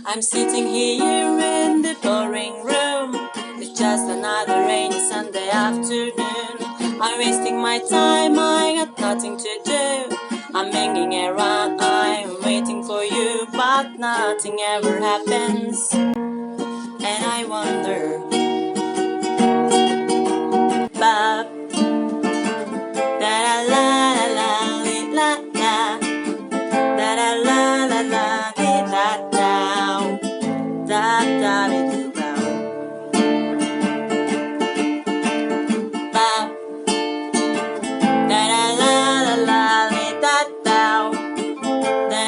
I'm sitting here in the boring room. It's just another rainy Sunday afternoon. I'm wasting my time, I got nothing to do. I'm hanging around, I'm waiting for you, but nothing ever happens. And I wonder, Bap, da la la la la la la, da la la la la la da, Dap-dadili-da. Bap, da la la la la da, da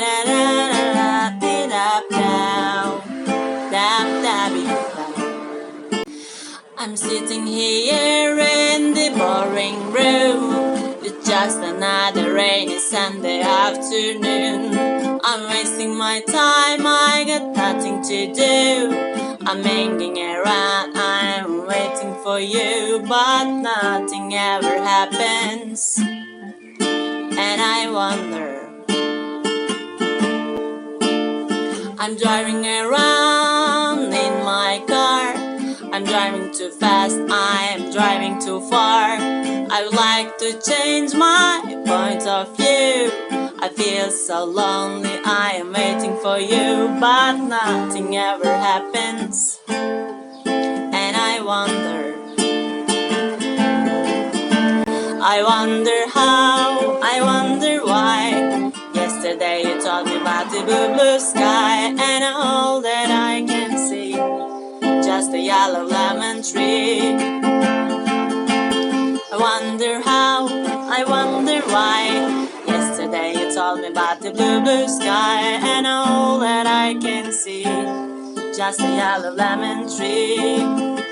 la la la da, Dap-dadili-da. I'm sitting here in the boring room. It's just another rainy Sunday afternoon. I'm wasting my time, I got nothing to do. I'm hanging around, I'm waiting for you, but nothing ever happens. And I wonder, I'm driving around in my car. I'm driving too fast, I'm driving too far. I would like to change my point of view. I feel so lonely, I am waiting for you, but nothing ever happens. And I wonder how, I wonder why. Yesterday you told me about the blue, blue sky, and all that I can see, just a yellow lemon tree. I wonder how, I wonder why. Yesterday you told me about the blue, blue sky, and all that I can see, just a yellow lemon tree.